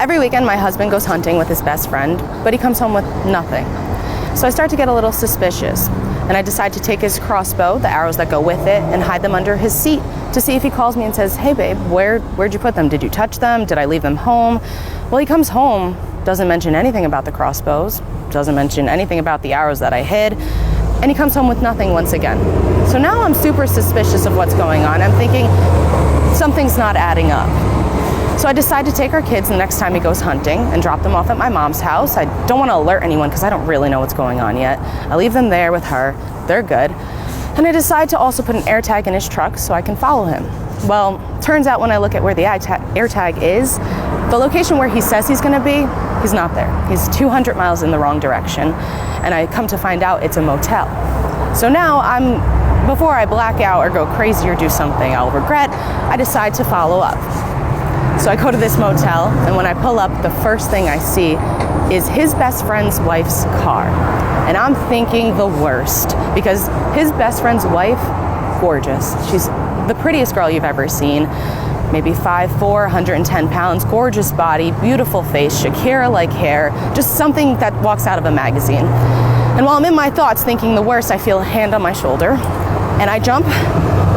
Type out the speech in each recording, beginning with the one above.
Every weekend my husband goes hunting with his best friend, but he comes home with nothing. So I start to get a little suspicious, and I decide to take his crossbow, the arrows that go with it, and hide them under his seat to see if he calls me and says, "Hey babe, where'd you put them? Did you touch them? Did I leave them home?" Well, he comes home, doesn't mention anything about the crossbows, doesn't mention anything about the arrows that I hid, and he comes home with nothing once again. So now I'm super suspicious of what's going on. I'm thinking something's not adding up. So I decide to take our kids the next time he goes hunting and drop them off at my mom's house. I don't want to alert anyone because I don't really know what's going on yet. I leave them there with her. They're good. And I decide to also put an AirTag in his truck so I can follow him. Well, turns out when I look at where the AirTag is, the location where he says he's going to be, he's not there. He's 200 miles in the wrong direction. And I come to find out it's a motel. So now before I black out or go crazy or do something I'll regret, I decide to follow up. So I go to this motel, and when I pull up, the first thing I see is his best friend's wife's car. And I'm thinking the worst, because his best friend's wife, gorgeous. She's the prettiest girl you've ever seen. Maybe 5'4", 110 pounds, gorgeous body, beautiful face, Shakira-like hair, just something that walks out of a magazine. And while I'm in my thoughts thinking the worst, I feel a hand on my shoulder, and I jump,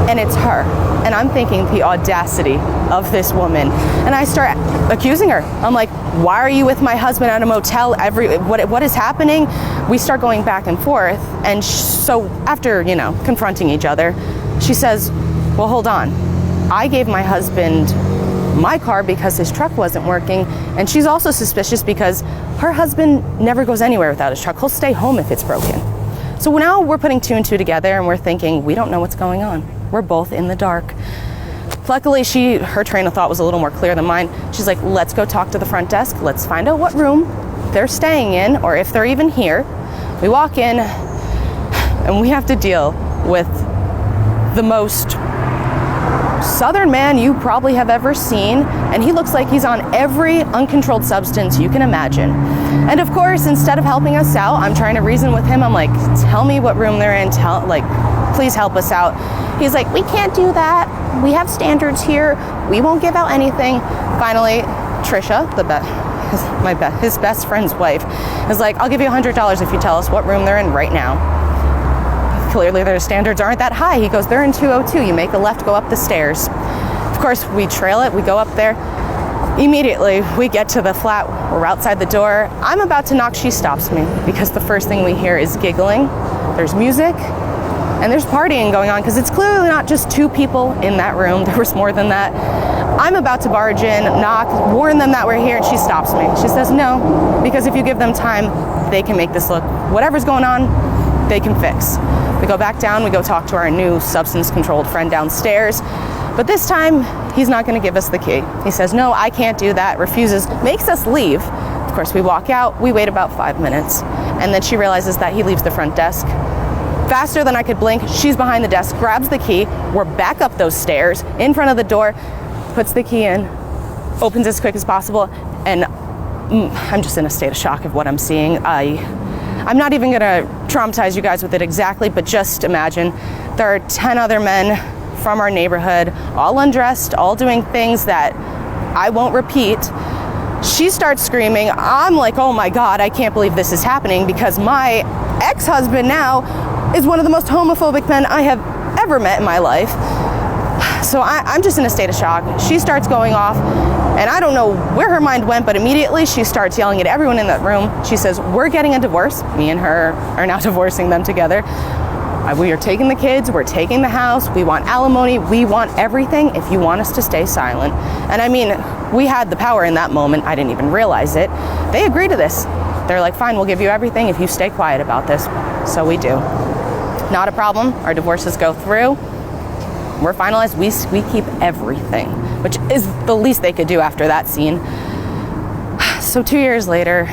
and it's her. And I'm thinking the audacity of this woman. And I start accusing her. I'm like, "Why are you with my husband at a motel? What is happening?" We start going back and forth. And so after, confronting each other, she says, "Well, hold on. I gave my husband my car because his truck wasn't working." And she's also suspicious because her husband never goes anywhere without his truck. He'll stay home if it's broken. So now we're putting two and two together, and we're thinking, we don't know what's going on. We're both in the dark. Luckily, her train of thought was a little more clear than mine. She's like, "Let's go talk to the front desk. Let's find out what room they're staying in, or if they're even here." We walk in, and we have to deal with the most Southern man you probably have ever seen, and he looks like he's on every uncontrolled substance you can imagine. And of course, instead of helping us out, I'm trying to reason with him. I'm like, "Tell me what room they're in, please help us out." He's like, "We can't do that. We have standards here. We won't give out anything." Finally, Trisha, his best friend's wife, is like, "I'll give you $100 if you tell us what room they're in right now." Clearly their standards aren't that high. He goes, "They're in 202. You make a left, go up the stairs." Of course, we trail it. We go up there. Immediately, we get to the flat. We're outside the door. I'm about to knock. She stops me because the first thing we hear is giggling. There's music. And there's partying going on, because it's clearly not just two people in that room. There was more than that. I'm about to barge in, knock, warn them that we're here, and she stops me. She says, "No, because if you give them time, they can make this look. Whatever's going on, they can fix." We go back down, we go talk to our new substance-controlled friend downstairs. But this time, he's not going to give us the key. He says, "No, I can't do that," refuses, makes us leave. Of course, we walk out, we wait about 5 minutes, and then she realizes that he leaves the front desk. Faster than I could blink, she's behind the desk, grabs the key. We're back up those stairs, in front of the door, puts the key in, opens as quick as possible, and I'm just in a state of shock of what I'm seeing. I'm not even gonna traumatize you guys with it exactly, but just imagine there are 10 other men from our neighborhood, all undressed, all doing things that I won't repeat. She starts screaming. I'm like, "Oh my God, I can't believe this is happening," because my ex-husband now is one of the most homophobic men I have ever met in my life. So I'm just in a state of shock. She starts going off, and I don't know where her mind went, but immediately she starts yelling at everyone in that room. She says, "We're getting a divorce." Me and her are now divorcing them together. We are taking the kids, we're taking the house, we want alimony, we want everything if you want us to stay silent. And I mean, we had the power in that moment. I didn't even realize it. They agree to this. They're like, "Fine, we'll give you everything if you stay quiet about this." So we do. Not a problem. Our divorces go through. We're finalized. We keep everything, which is the least they could do after that scene. So 2 years later,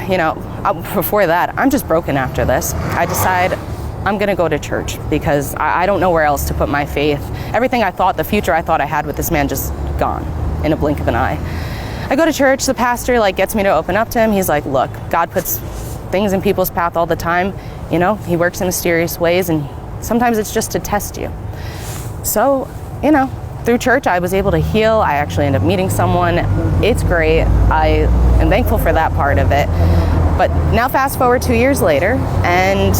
before that, I'm just broken after this. I decide I'm going to go to church because I don't know where else to put my faith. Everything I thought, the future I thought I had with this man, just gone in a blink of an eye. I go to church. The pastor gets me to open up to him. He's like, "Look, God puts things in people's path all the time. He works in mysterious ways, and sometimes it's just to test you." So, through church, I was able to heal. I actually ended up meeting someone. It's great. I am thankful for that part of it. But now fast forward 2 years later, and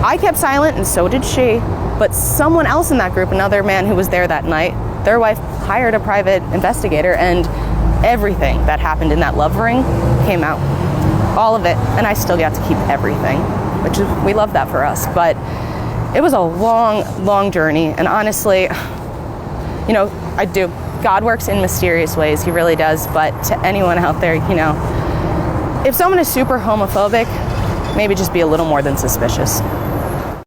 I kept silent, and so did she. But someone else in that group, another man who was there that night, their wife hired a private investigator, and everything that happened in that love ring came out. All of it. And I still got to keep everything, which is, we love that for us. But it was a long, long journey. And honestly, you know, I do. God works in mysterious ways. He really does. But to anyone out there, you know, if someone is super homophobic, maybe just be a little more than suspicious.